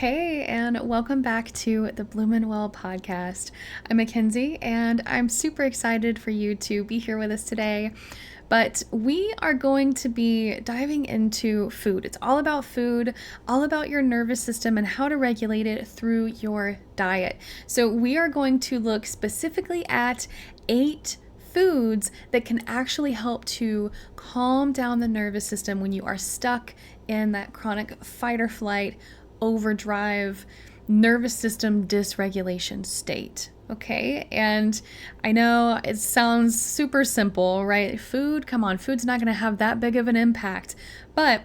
Hey, and welcome back to the Bloomin' podcast. I'm Mackenzie, and I'm super excited for you to be here with us today. But we are going to be diving into food. It's all about food, all about your nervous system and how to regulate it through your diet. So, we are going to look specifically at 8 foods that can actually help to calm down the nervous system when you are stuck in that chronic fight or flight, overdrive, nervous system dysregulation state. Okay, and I know it sounds super simple, right? Food, come on, food's not going to have that big of an impact. But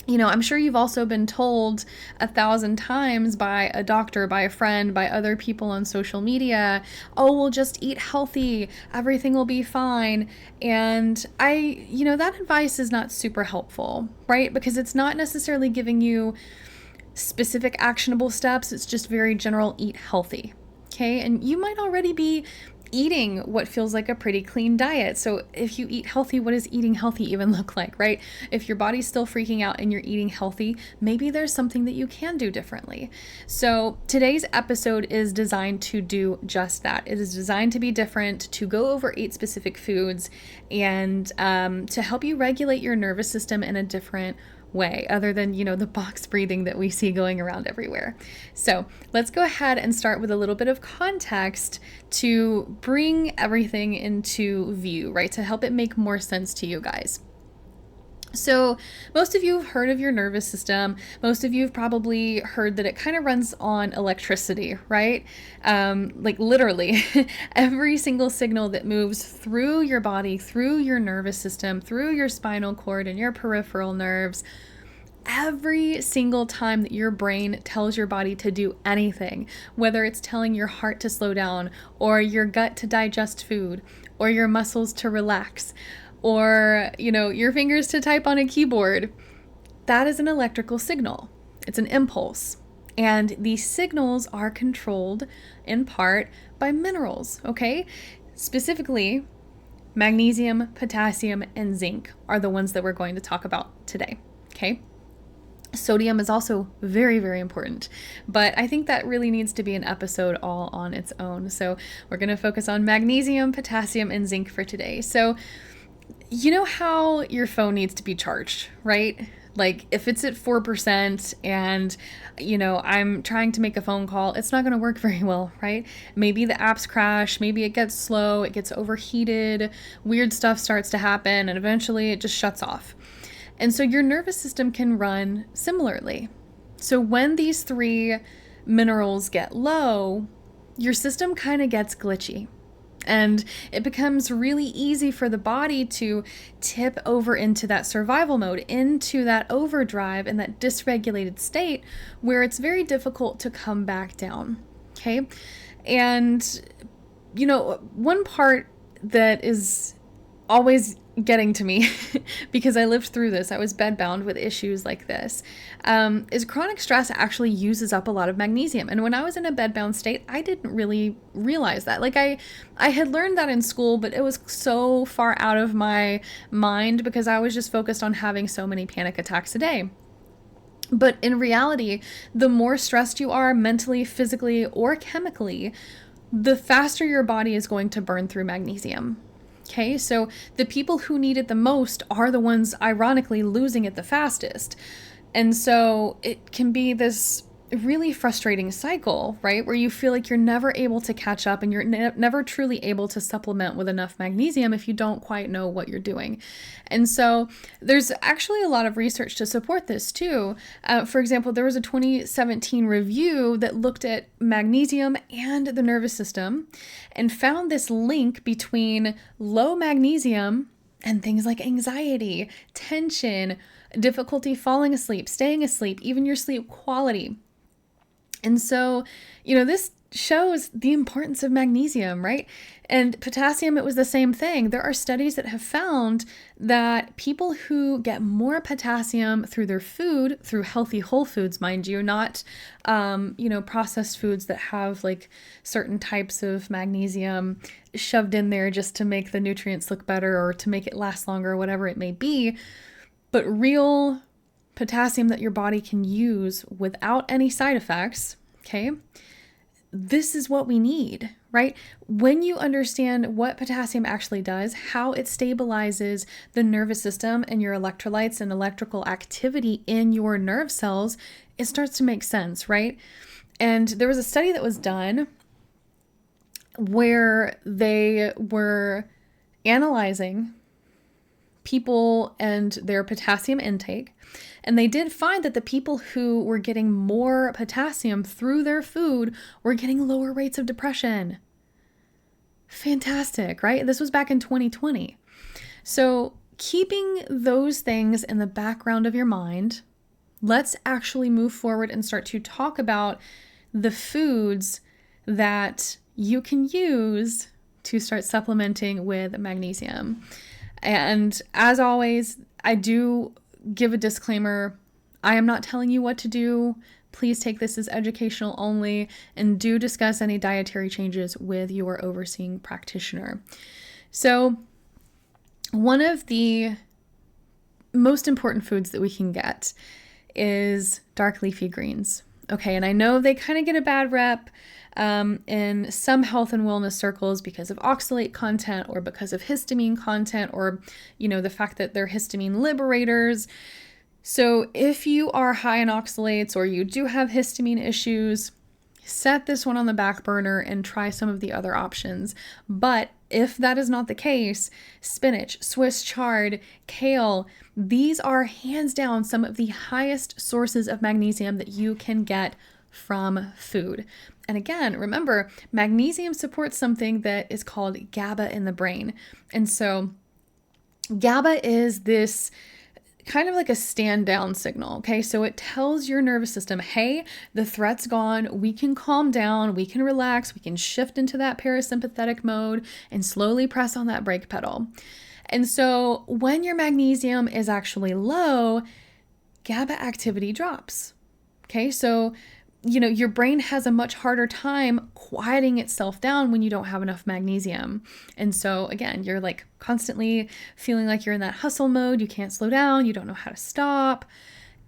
I'm sure you've also been told 1,000 times by a doctor, by a friend, by other people on social media, oh, we'll just eat healthy, everything will be fine. And that advice is not super helpful, right? Because it's not necessarily giving you specific actionable steps. It's just very general, eat healthy. Okay. And you might already be eating what feels like a pretty clean diet. So if you eat healthy, what does eating healthy even look like, right? If your body's still freaking out and you're eating healthy, maybe there's something that you can do differently. So today's episode is designed to do just that. It is designed to be different, to go over 8 specific foods and to help you regulate your nervous system in a different way, other than, the box breathing that we see going around everywhere. So let's go ahead and start with a little bit of context to bring everything into view, right? To help it make more sense to you guys. So most of you have heard of your nervous system. Most of you have probably heard that it kind of runs on electricity, right? Like literally every single signal that moves through your body, through your nervous system, through your spinal cord and your peripheral nerves, every single time that your brain tells your body to do anything, whether it's telling your heart to slow down or your gut to digest food or your muscles to relax, or, your fingers to type on a keyboard, that is an electrical signal. It's an impulse. And these signals are controlled in part by minerals, okay? Specifically, magnesium, potassium, and zinc are the ones that we're going to talk about today, okay? Sodium is also very, very important, but I think that really needs to be an episode all on its own. So we're going to focus on magnesium, potassium, and zinc for today. So you know how your phone needs to be charged, right? Like if it's at 4% and, I'm trying to make a phone call, it's not going to work very well, right? Maybe the apps crash, maybe it gets slow, it gets overheated, weird stuff starts to happen, and eventually it just shuts off. And so your nervous system can run similarly. So when these 3 minerals get low, your system kind of gets glitchy. And it becomes really easy for the body to tip over into that survival mode, into that overdrive and that dysregulated state where it's very difficult to come back down. Okay. And, one part that is always getting to me because I lived through this, I was bedbound with issues like this, is chronic stress actually uses up a lot of magnesium. And when I was in a bedbound state, I didn't really realize that. Like I had learned that in school, but it was so far out of my mind because I was just focused on having so many panic attacks a day. But in reality, the more stressed you are mentally, physically, or chemically, the faster your body is going to burn through magnesium. Okay, so the people who need it the most are the ones ironically losing it the fastest. And so it can be this really frustrating cycle, right? Where you feel like you're never able to catch up and you're never truly able to supplement with enough magnesium if you don't quite know what you're doing. And so there's actually a lot of research to support this too. For example, there was a 2017 review that looked at magnesium and the nervous system and found this link between low magnesium and things like anxiety, tension, difficulty falling asleep, staying asleep, even your sleep quality. And so, this shows the importance of magnesium, right? And potassium, it was the same thing. There are studies that have found that people who get more potassium through their food, through healthy whole foods, mind you, not, processed foods that have like certain types of magnesium shoved in there just to make the nutrients look better or to make it last longer or whatever it may be, but real potassium that your body can use without any side effects, okay, this is what we need, right? When you understand what potassium actually does, how it stabilizes the nervous system and your electrolytes and electrical activity in your nerve cells, it starts to make sense, right? And there was a study that was done where they were analyzing people and their potassium intake. And they did find that the people who were getting more potassium through their food were getting lower rates of depression. Fantastic, right? This was back in 2020. So keeping those things in the background of your mind, let's actually move forward and start to talk about the foods that you can use to start supplementing with magnesium. And as always, I do give a disclaimer. I am not telling you what to do. Please take this as educational only, and do discuss any dietary changes with your overseeing practitioner. So, one of the most important foods that we can get is dark leafy greens. Okay, and I know they kind of get a bad rep in some health and wellness circles because of oxalate content or because of histamine content, or, the fact that they're histamine liberators. So if you are high in oxalates or you do have histamine issues, set this one on the back burner and try some of the other options. But if that is not the case, spinach, Swiss chard, kale, these are hands down some of the highest sources of magnesium that you can get from food. And again, remember, magnesium supports something that is called GABA in the brain. And so GABA is this kind of like a stand down signal. Okay. So it tells your nervous system, hey, the threat's gone. We can calm down. We can relax. We can shift into that parasympathetic mode and slowly press on that brake pedal. And so when your magnesium is actually low, GABA activity drops. Okay. So your brain has a much harder time quieting itself down when you don't have enough magnesium. And so again, you're like constantly feeling like you're in that hustle mode. You can't slow down. You don't know how to stop,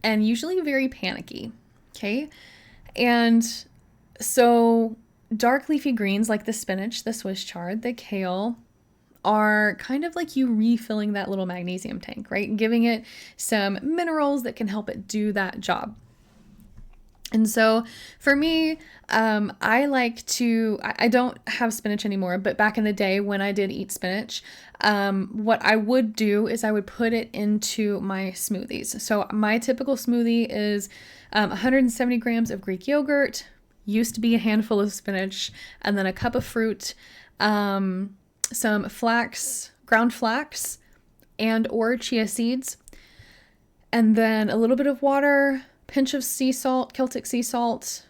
and usually very panicky. Okay. And so dark leafy greens like the spinach, the Swiss chard, the kale are kind of like you refilling that little magnesium tank, right? Giving it some minerals that can help it do that job. And so for me, I don't have spinach anymore, but back in the day when I did eat spinach, what I would do is I would put it into my smoothies. So my typical smoothie is 170 grams of Greek yogurt, used to be a handful of spinach, and then a cup of fruit, some flax, ground flax, and or chia seeds, and then a little bit of water, pinch of sea salt, Celtic sea salt,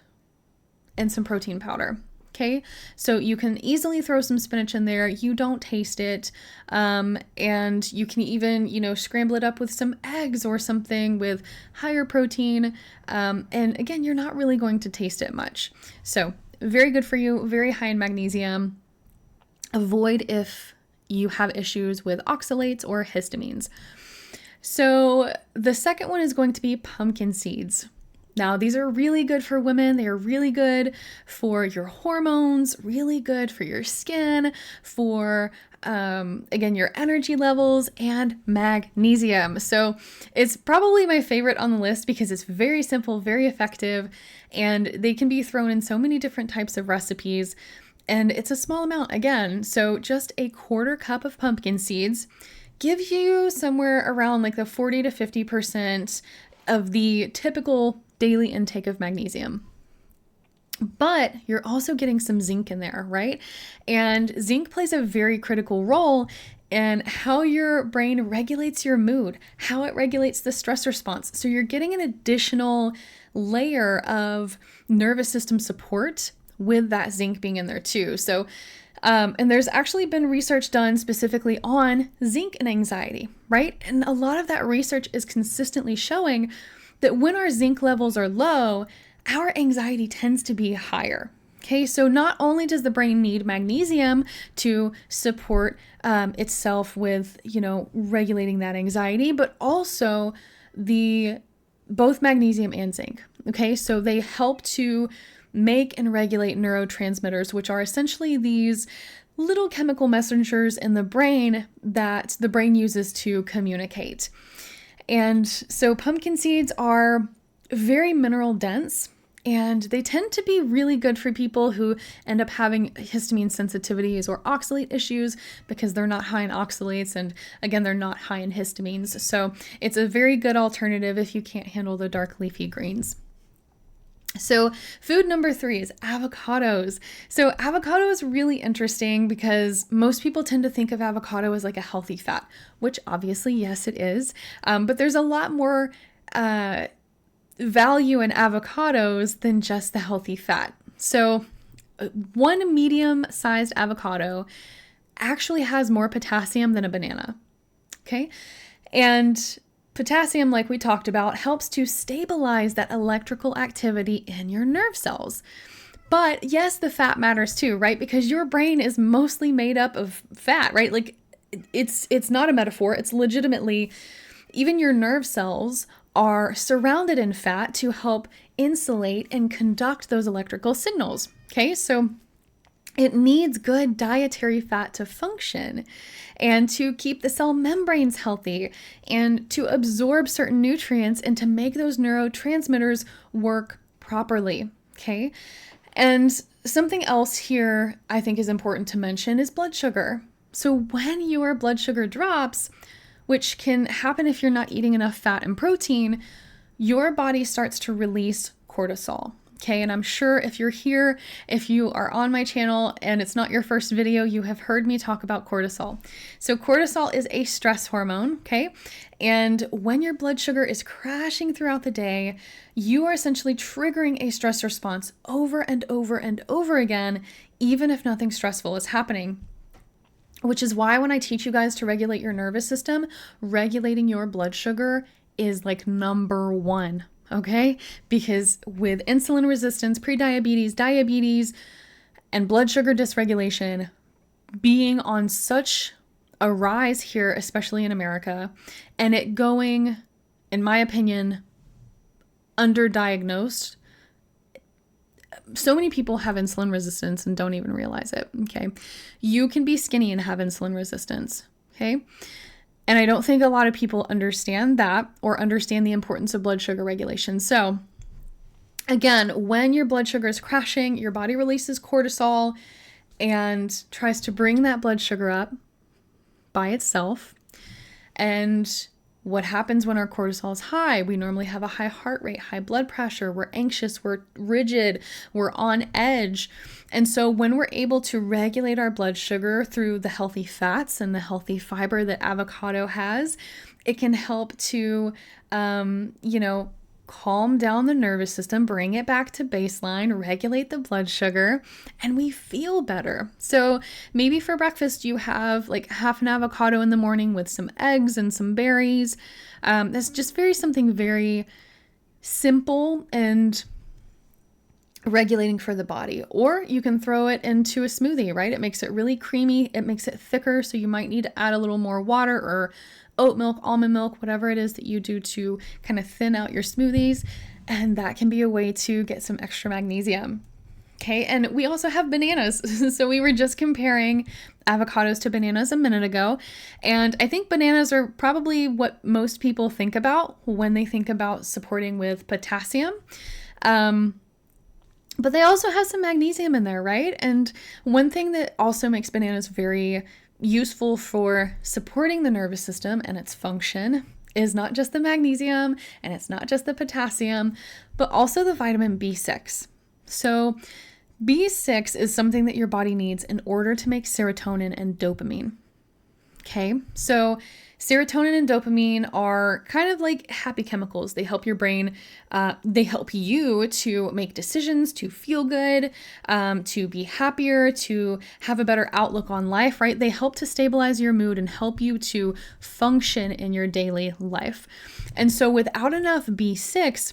and some protein powder. Okay, so you can easily throw some spinach in there. You don't taste it, and you can even, scramble it up with some eggs or something with higher protein. And again, you're not really going to taste it much. So very good for you, very high in magnesium. Avoid if you have issues with oxalates or histamines. So the second one is going to be pumpkin seeds. Now, these are really good for women. They are really good for your hormones, really good for your skin, for, again, your energy levels, and magnesium. So it's probably my favorite on the list because it's very simple, very effective, and they can be thrown in so many different types of recipes. And it's a small amount, again. So just a quarter cup of pumpkin seeds gives you somewhere around like the 40 to 50% of the typical daily intake of magnesium. But you're also getting some zinc in there, right? And zinc plays a very critical role in how your brain regulates your mood, how it regulates the stress response. So you're getting an additional layer of nervous system support with that zinc being in there too. So and there's actually been research done specifically on zinc and anxiety, right? And a lot of that research is consistently showing that when our zinc levels are low, our anxiety tends to be higher. Okay, so not only does the brain need magnesium to support itself with, regulating that anxiety, but also the both magnesium and zinc. Okay, so they help to make and regulate neurotransmitters, which are essentially these little chemical messengers in the brain that the brain uses to communicate. And so pumpkin seeds are very mineral dense, and they tend to be really good for people who end up having histamine sensitivities or oxalate issues because they're not high in oxalates, and again, they're not high in histamines. So it's a very good alternative if you can't handle the dark leafy greens. So food number 3 is avocados. So avocado is really interesting because most people tend to think of avocado as like a healthy fat, which obviously, yes, it is. But there's a lot more value in avocados than just the healthy fat. So one medium-sized avocado actually has more potassium than a banana. Okay. And potassium, like we talked about, helps to stabilize that electrical activity in your nerve cells. But yes, the fat matters too, right? Because your brain is mostly made up of fat, right? Like it's not a metaphor. It's legitimately, even your nerve cells are surrounded in fat to help insulate and conduct those electrical signals. Okay, so it needs good dietary fat to function and to keep the cell membranes healthy and to absorb certain nutrients and to make those neurotransmitters work properly. Okay, and something else here I think is important to mention is blood sugar. So when your blood sugar drops, which can happen if you're not eating enough fat and protein, your body starts to release cortisol. Okay, and I'm sure if you're here, if you are on my channel and it's not your first video, you have heard me talk about cortisol. So cortisol is a stress hormone, okay? And when your blood sugar is crashing throughout the day, you are essentially triggering a stress response over and over and over again, even if nothing stressful is happening. Which is why when I teach you guys to regulate your nervous system, regulating your blood sugar is like number 1, okay? Because with insulin resistance, prediabetes, diabetes, and blood sugar dysregulation being on such a rise here, especially in America, and it going, in my opinion, underdiagnosed. So many people have insulin resistance and don't even realize it, okay? You can be skinny and have insulin resistance, okay? And I don't think a lot of people understand that or understand the importance of blood sugar regulation. So again, when your blood sugar is crashing, your body releases cortisol and tries to bring that blood sugar up by itself. And what happens when our cortisol is high? We normally have a high heart rate, high blood pressure, we're anxious, we're rigid, we're on edge. And so when we're able to regulate our blood sugar through the healthy fats and the healthy fiber that avocado has, it can help to, calm down the nervous system, bring it back to baseline, regulate the blood sugar, and we feel better. So maybe for breakfast, you have like half an avocado in the morning with some eggs and some berries. That's just something very simple and regulating for the body. Or you can throw it into a smoothie, right? It makes it really creamy. It makes it thicker. So you might need to add a little more water or oat milk, almond milk, whatever it is that you do to kind of thin out your smoothies. And that can be a way to get some extra magnesium. Okay, and we also have bananas. So we were just comparing avocados to bananas a minute ago. And I think bananas are probably what most people think about when they think about supporting with potassium. But they also have some magnesium in there, right? And one thing that also makes bananas very useful for supporting the nervous system and its function is not just the magnesium and it's not just the potassium, but also the vitamin B6. So B6 is something that your body needs in order to make serotonin and dopamine. Okay, so serotonin and dopamine are kind of like happy chemicals. They help your brain, they help you to make decisions, to feel good, to be happier, to have a better outlook on life, right? They help to stabilize your mood and help you to function in your daily life. And so without enough B6,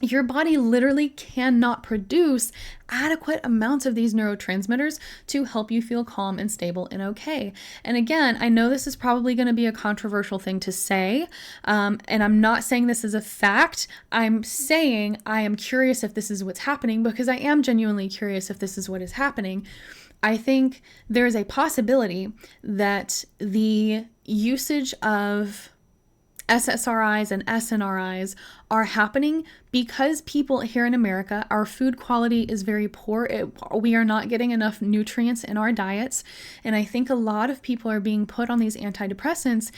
your body literally cannot produce adequate amounts of these neurotransmitters to help you feel calm and stable and okay. And again, I know this is probably going to be a controversial thing to say, and I'm not saying this is a fact. I'm saying I am curious if this is what's happening, because I am genuinely curious if this is what is happening. I think there is a possibility that the usage of SSRIs and SNRIs are happening because people here in America, our food quality is very poor. We are not getting enough nutrients in our diets. And I think a lot of people are being put on these antidepressants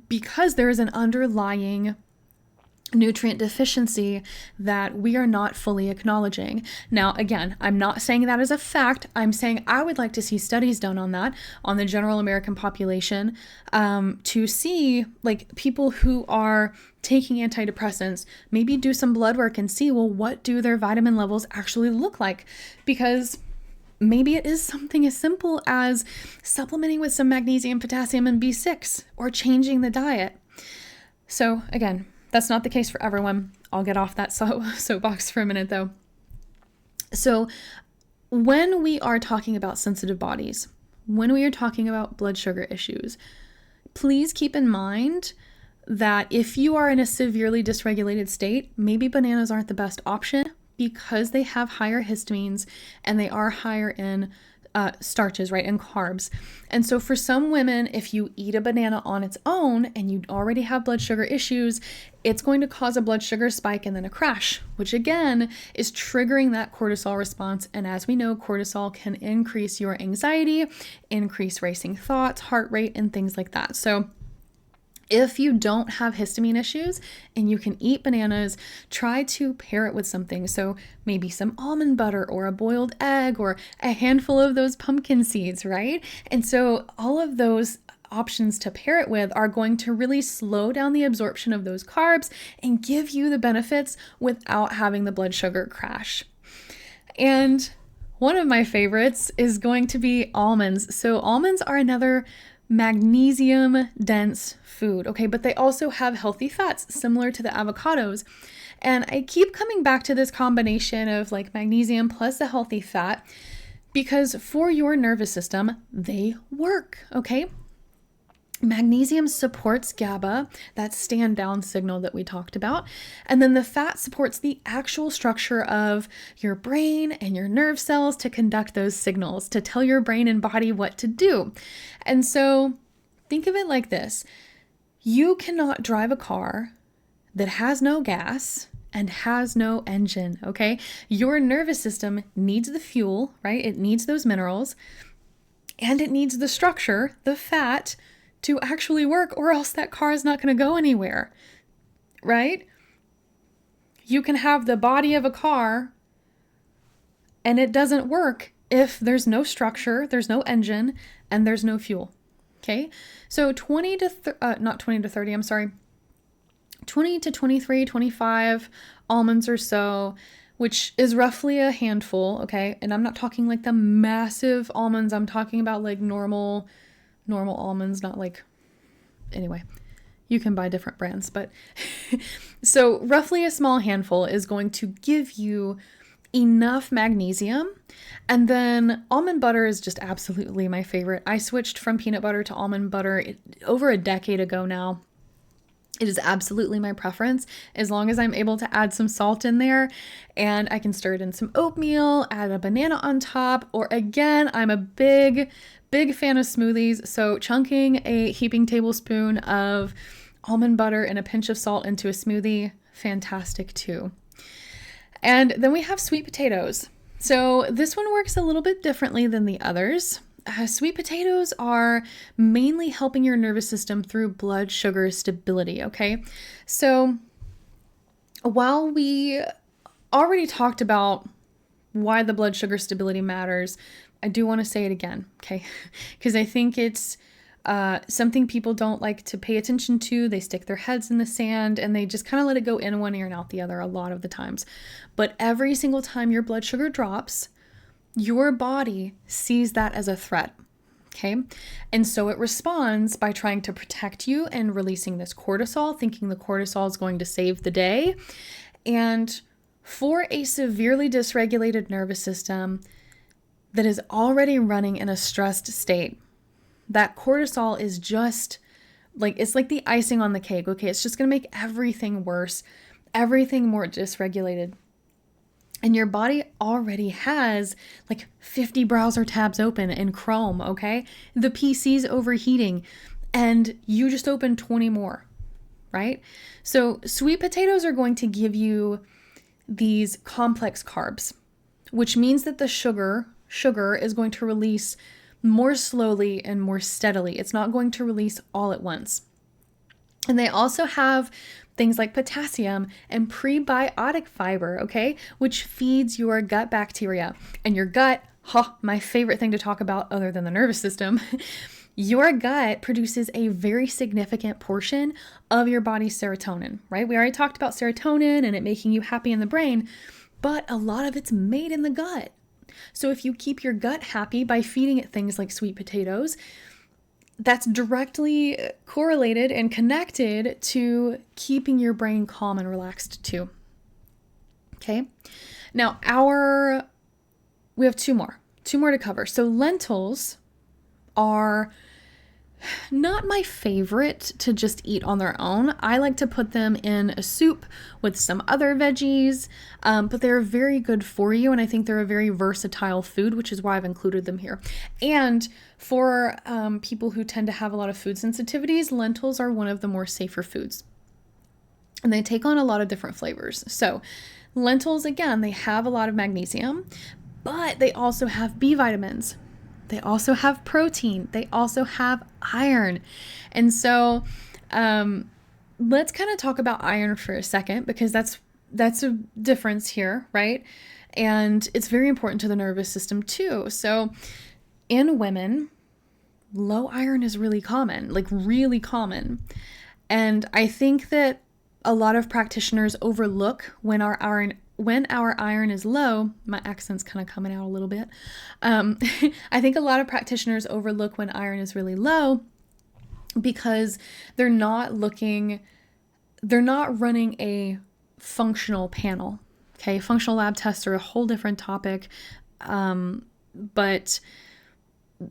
because there is an underlying nutrient deficiency that we are not fully acknowledging. Now, again, I'm not saying that as a fact. I'm saying I would like to see studies done on that, on the general American population, to see like people who are taking antidepressants, maybe do some blood work and see, well, what do their vitamin levels actually look like? Because maybe it is something as simple as supplementing with some magnesium, potassium, and B6, or changing the diet. So again, that's not the case for everyone. I'll get off that soapbox for a minute though. So when we are talking about sensitive bodies, when we are talking about blood sugar issues, please keep in mind that if you are in a severely dysregulated state, maybe bananas aren't the best option because they have higher histamines and they are higher in starches, right, and carbs. And so for some women, if you eat a banana on its own and you already have blood sugar issues, it's going to cause a blood sugar spike and then a crash, which again is triggering that cortisol response. And as we know, cortisol can increase your anxiety, increase racing thoughts, heart rate, and things like that. So if you don't have histamine issues and you can eat bananas, try to pair it with something. So maybe some almond butter or a boiled egg or a handful of those pumpkin seeds, right? And so all of those options to pair it with are going to really slow down the absorption of those carbs and give you the benefits without having the blood sugar crash. And one of my favorites is going to be almonds. So almonds are another magnesium dense food, okay, but they also have healthy fats similar to the avocados. And I keep coming back to this combination of like magnesium plus the healthy fat because for your nervous system, they work, okay? Magnesium supports GABA, that stand down signal that we talked about. And then the fat supports the actual structure of your brain and your nerve cells to conduct those signals, to tell your brain and body what to do. And so think of it like this. You cannot drive a car that has no gas and has no engine, okay? Your nervous system needs the fuel, right? It needs those minerals and it needs the structure, the fat, to actually work, or else that car is not going to go anywhere, right? You can have the body of a car and it doesn't work if there's no structure, there's no engine, and there's no fuel, okay? So 20 to 23, 25 almonds or so, which is roughly a handful, okay? And I'm not talking like the massive almonds, I'm talking about like normal almonds, not like, anyway, you can buy different brands, but so roughly a small handful is going to give you enough magnesium. And then almond butter is just absolutely my favorite. I switched from peanut butter to almond butter over a decade ago now. It is absolutely my preference as long as I'm able to add some salt in there and I can stir it in some oatmeal, add a banana on top, or again, I'm a big fan of smoothies. So chunking a heaping tablespoon of almond butter and a pinch of salt into a smoothie, fantastic too. And then we have sweet potatoes. So this one works a little bit differently than the others. Sweet potatoes are mainly helping your nervous system through blood sugar stability, okay? So while we already talked about why the blood sugar stability matters, I do want to say it again, okay? Because I think it's something people don't like to pay attention to. They stick their heads in the sand and they just kind of let it go in one ear and out the other a lot of the times. But every single time your blood sugar drops, your body sees that as a threat, okay? And so it responds by trying to protect you and releasing this cortisol, thinking the cortisol is going to save the day. And for a severely dysregulated nervous system that is already running in a stressed state, that cortisol is just like, it's like the icing on the cake. Okay, it's just going to make everything worse, everything more dysregulated. And your body already has like 50 browser tabs open in Chrome, okay? The PC's overheating and you just opened 20 more, right? So sweet potatoes are going to give you these complex carbs, which means that the sugar is going to release more slowly and more steadily. It's not going to release all at once. And they also have things like potassium and prebiotic fiber, okay, which feeds your gut bacteria. And your gut, my favorite thing to talk about other than the nervous system, your gut produces a very significant portion of your body's serotonin, right? We already talked about serotonin and it making you happy in the brain, but a lot of it's made in the gut. So if you keep your gut happy by feeding it things like sweet potatoes, that's directly correlated and connected to keeping your brain calm and relaxed too. Okay. Now we have two more to cover. So lentils are not my favorite to just eat on their own. I like to put them in a soup with some other veggies, but they're very good for you. And I think they're a very versatile food, which is why I've included them here. And for people who tend to have a lot of food sensitivities, lentils are one of the more safer foods. And they take on a lot of different flavors. So lentils, again, they have a lot of magnesium, but they also have B vitamins. They also have protein. They also have iron. And so let's kind of talk about iron for a second, because that's a difference here, right? And it's very important to the nervous system too. So in women, low iron is really common, like really common. And I think that a lot of practitioners overlook when our iron is low. My accent's kind of coming out a little bit. I think a lot of practitioners overlook when iron is really low because they're not running a functional panel. Okay, functional lab tests are a whole different topic, but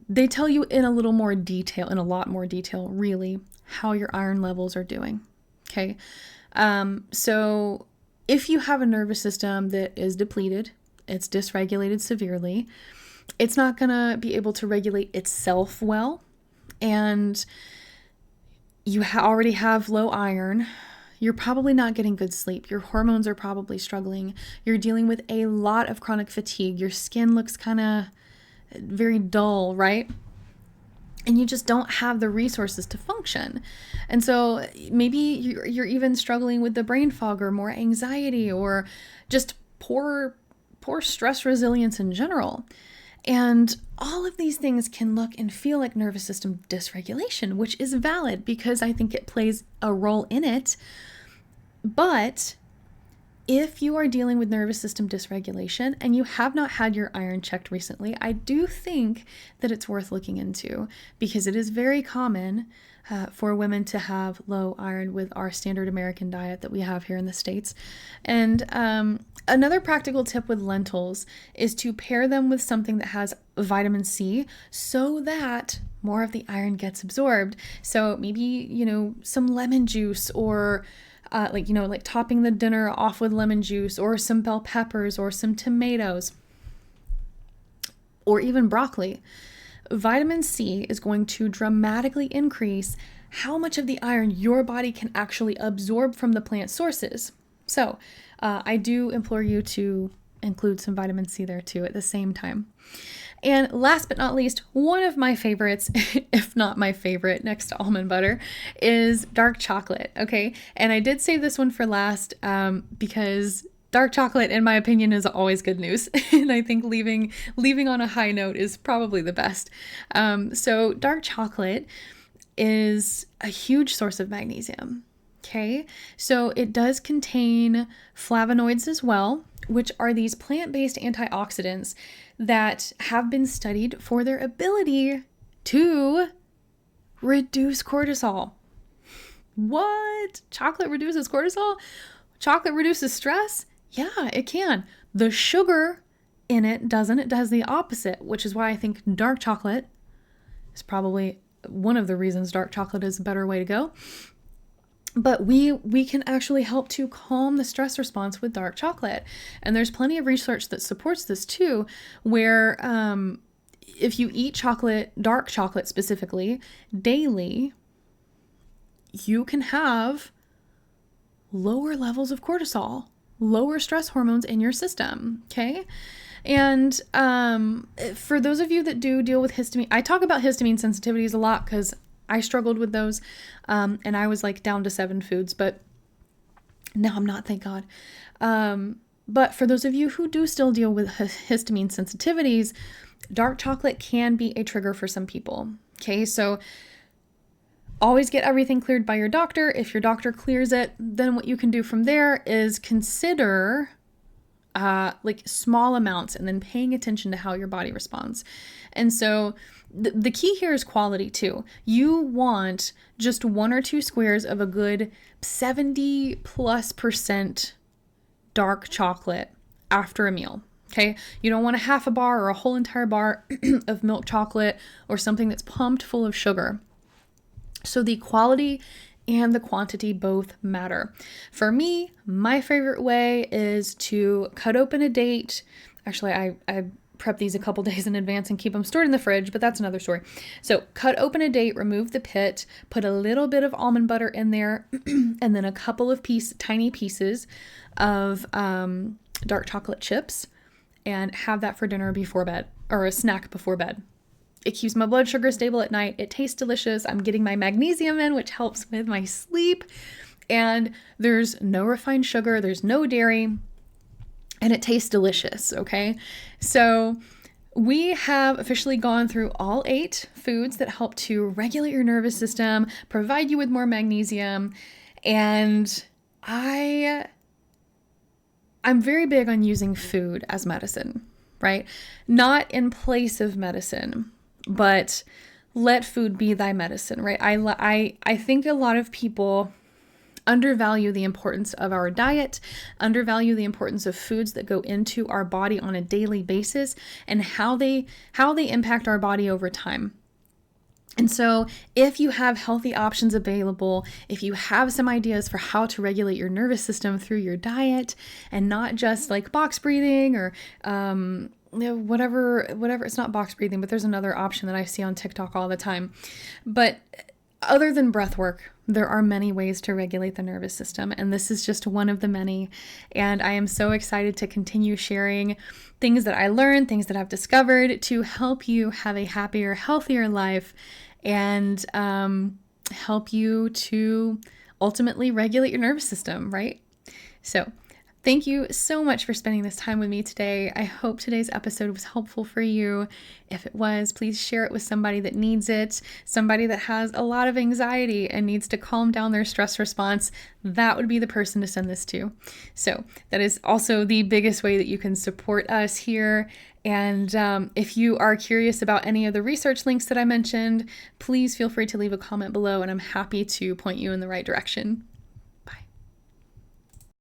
they tell you in a lot more detail, really, how your iron levels are doing. Okay, so if you have a nervous system that is depleted, it's dysregulated severely, it's not going to be able to regulate itself well, and you already have low iron, you're probably not getting good sleep. Your hormones are probably struggling. You're dealing with a lot of chronic fatigue. Your skin looks kind of very dull, right? And you just don't have the resources to function. And so maybe you're even struggling with the brain fog or more anxiety or just poor stress resilience in general. And all of these things can look and feel like nervous system dysregulation, which is valid because I think it plays a role in it. But if you are dealing with nervous system dysregulation and you have not had your iron checked recently, I do think that it's worth looking into, because it is very common for women to have low iron with our standard American diet that we have here in the States. And another practical tip with lentils is to pair them with something that has vitamin C so that more of the iron gets absorbed. So maybe, some lemon juice, or like topping the dinner off with lemon juice, or some bell peppers, or some tomatoes, or even broccoli. Vitamin C is going to dramatically increase how much of the iron your body can actually absorb from the plant sources. So I do implore you to include some vitamin C there too at the same time. And last but not least, one of my favorites, if not my favorite next to almond butter, is dark chocolate. Okay. And I did save this one for last because dark chocolate, in my opinion, is always good news. And I think leaving on a high note is probably the best. So dark chocolate is a huge source of magnesium. Okay. So it does contain flavonoids as well, which are these plant-based antioxidants that have been studied for their ability to reduce cortisol. What? Chocolate reduces cortisol? chocolate reduces stress? Yeah, it can. The sugar in it doesn't. It does the opposite, which is why I think dark chocolate is probably one of the reasons dark chocolate is a better way to go. But we can actually help to calm the stress response with dark chocolate. And there's plenty of research that supports this too, where if you eat chocolate, dark chocolate specifically, daily, you can have lower levels of cortisol, lower stress hormones in your system, okay? And for those of you that do deal with histamine, I talk about histamine sensitivities a lot because I struggled with those, and I was like down to 7 foods, but now I'm not, thank God. But for those of you who do still deal with histamine sensitivities, dark chocolate can be a trigger for some people, okay? So always get everything cleared by your doctor. If your doctor clears it, then what you can do from there is consider like small amounts and then paying attention to how your body responds. And so the key here is quality too. You want just 1 or 2 squares of a good 70+% dark chocolate after a meal. Okay. You don't want a half a bar or a whole entire bar of milk chocolate or something that's pumped full of sugar. So the quality and the quantity both matter. For me, my favorite way is to cut open a date. Actually, I prep these a couple days in advance and keep them stored in the fridge, but that's another story. So cut open a date, remove the pit, put a little bit of almond butter in there, and then a couple of tiny pieces of dark chocolate chips, and have that for dinner before bed, or a snack before bed. It keeps my blood sugar stable at night. It tastes delicious. I'm getting my magnesium in, which helps with my sleep. And there's no refined sugar. There's no dairy. And it tastes delicious, okay? So we have officially gone through all 8 foods that help to regulate your nervous system, provide you with more magnesium. And I'm very big on using food as medicine, right? Not in place of medicine, but let food be thy medicine, right? I think a lot of people undervalue the importance of our diet, undervalue the importance of foods that go into our body on a daily basis, and how they impact our body over time. And so if you have healthy options available, if you have some ideas for how to regulate your nervous system through your diet and not just like box breathing or whatever, it's not box breathing, but there's another option that I see on TikTok all the time. But other than breath work, there are many ways to regulate the nervous system, and this is just one of the many. And I am so excited to continue sharing things that I learned, things that I've discovered to help you have a happier, healthier life and help you to ultimately regulate your nervous system, right? So thank you so much for spending this time with me today. I hope today's episode was helpful for you. If it was, please share it with somebody that needs it, somebody that has a lot of anxiety and needs to calm down their stress response. That would be the person to send this to. So that is also the biggest way that you can support us here. And if you are curious about any of the research links that I mentioned, please feel free to leave a comment below, and I'm happy to point you in the right direction.